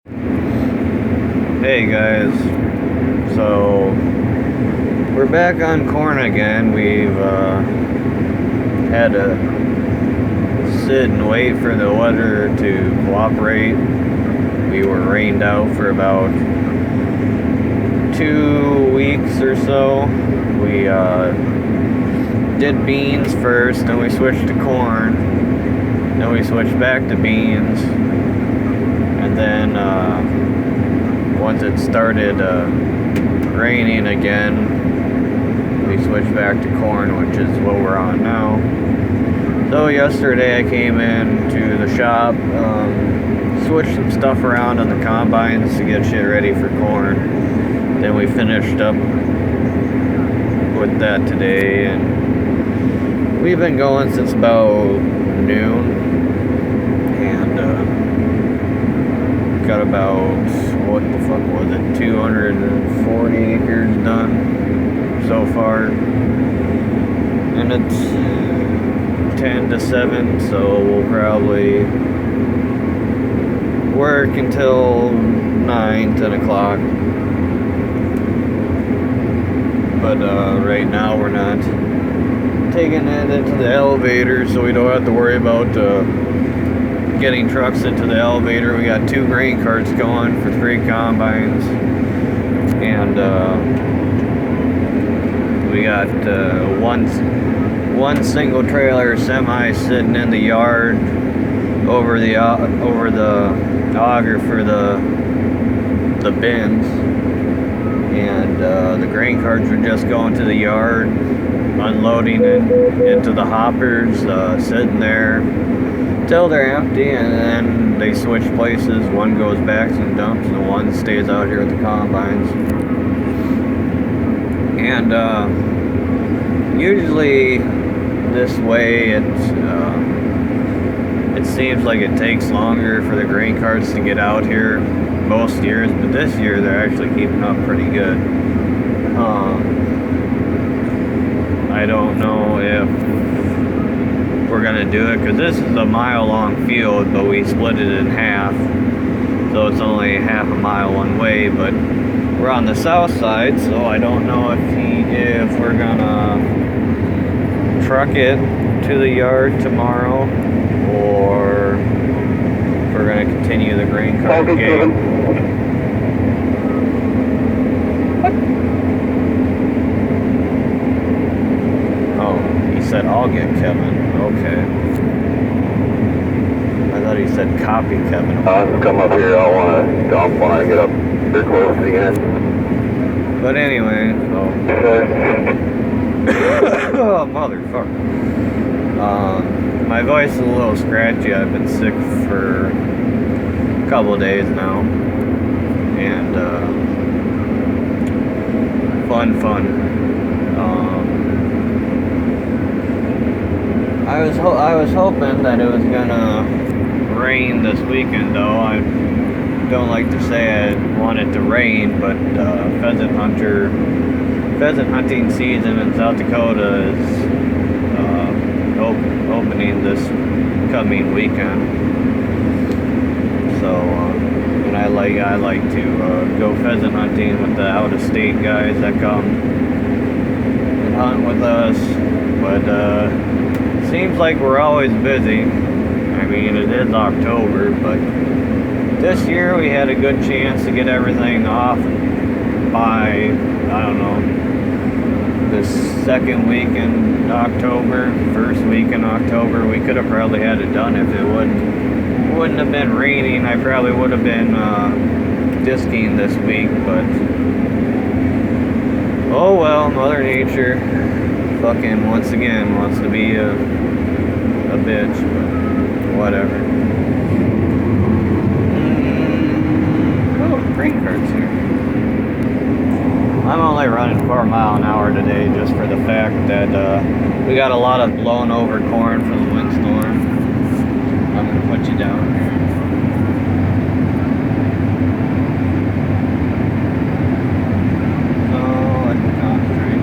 Hey guys, so we're back on corn again. We've had to sit and wait for the weather to cooperate. We were rained out for about 2 weeks or so. We did beans first, then we switched to corn, then we switched back to beans, and then once it started raining again, we switched back to corn, which is what we're on now. So yesterday I came in to the shop, switched some stuff around on the combines to get shit ready for corn. Then we finished up with that today, and we've been going since about noon, and got about, what the fuck was it, 240 acres done so far, and it's 10 to 7, so we'll probably work until 9, 10 o'clock, but right now we're not taking it into the elevator, so we don't have to worry about getting trucks into the elevator. We got 2 grain carts going for 3 combines, and we got one single trailer semi sitting in the yard over the auger for the bins, and the grain carts are just going to the yard, unloading it into the hoppers, sitting there till they're empty, and then they switch places. One goes back and dumps, and one stays out here at the combines. And usually this way it seems like it takes longer for the grain carts to get out here most years, but this year they're actually keeping up pretty good. I don't know if we're gonna do it, because this is a mile-long field, but we split it in half, so it's only half a mile one way. But we're on the south side, so I don't know if we're gonna truck it to the yard tomorrow, or if we're gonna continue the grain cart game. Oh, he said I'll get Kevin. Okay. I thought he said copy Kevin. Come up here. I want to dump when I get up here close again. But anyway, so. Oh, motherfucker. My voice is a little scratchy. I've been sick for a couple of days now. And, fun. I was hoping that it was gonna rain this weekend, though. I don't like to say I want it to rain, but pheasant hunting season in South Dakota is opening this coming weekend. So, and I like to go pheasant hunting with the out-of-state guys that come and hunt with us, but seems like we're always busy. I mean, it is October, but this year we had a good chance to get everything off by, I don't know, the second week in October, first week in October. We could have probably had it done if it wouldn't have been raining. I probably would have been disking this week, but oh well, Mother Nature fucking once again wants to be a bitch, but whatever. Oh, grain carts here. I'm only running 4 miles an hour today, just for the fact that we got a lot of blown over corn from the windstorm. I'm gonna put you down here. Oh, I can concentrate.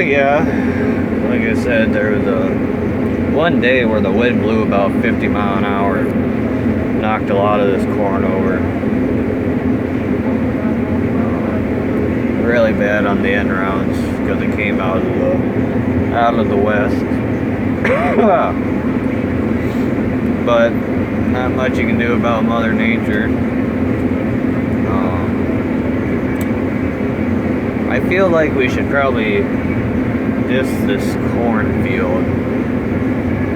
yeah, like I said, there was one day where the wind blew about 50 mile an hour, knocked a lot of this corn over. Really bad on the end rounds because it came out of the west. But not much you can do about Mother Nature. I feel like we should probably disc this cornfield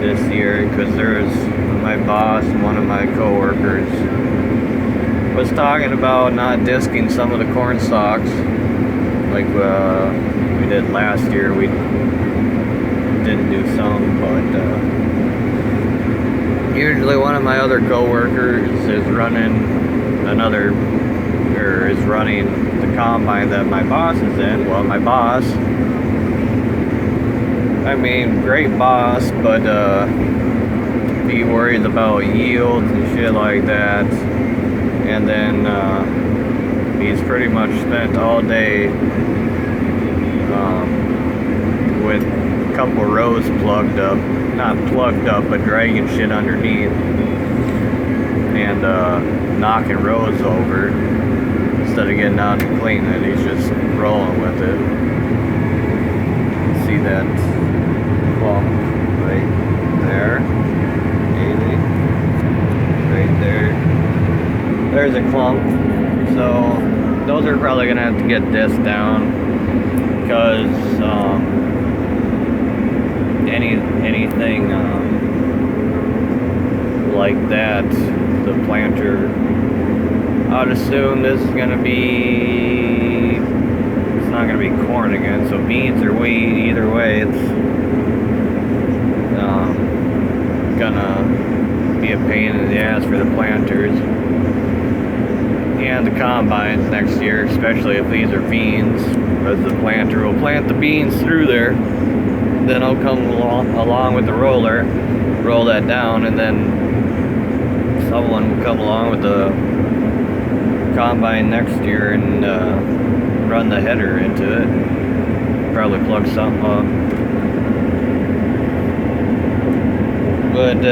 this year because there's my boss, one of my coworkers, was talking about not disking some of the corn stalks like we did last year. We didn't do some, but usually one of my other coworkers is running the combine that my boss is in. Well, my boss, I mean, great boss, but he worries about yields and shit like that. And then he's pretty much spent all day with a couple rows plugged up, not plugged up, but dragging shit underneath and knocking rows over. Instead of getting out and cleaning it, he's just rolling with it. See that clump right there? Maybe. Right there. There's a clump. So those are probably gonna have to get disked down because anything like that, the planter, I'd assume this is gonna be, it's not gonna be corn again, so beans or wheat, either way, it's gonna be a pain in the ass for the planters and the combines next year, especially if these are beans, because the planter will plant the beans through there, then I'll come along with the roller, roll that down, and then someone will come along with the combine next year and run the header into it, probably plug something up. But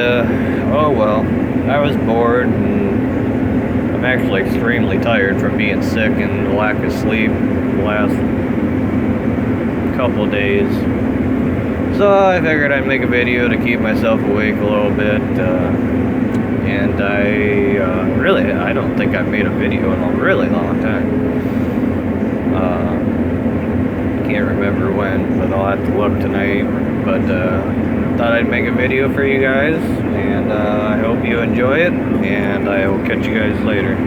oh well, I was bored and I'm actually extremely tired from being sick and the lack of sleep the last couple days. So I figured I'd make a video to keep myself awake a little bit. And I don't think I've made a video in a really long time. Can't remember when, but I'll have to look tonight. But thought I'd make a video for you guys, and I hope you enjoy it, and I will catch you guys later.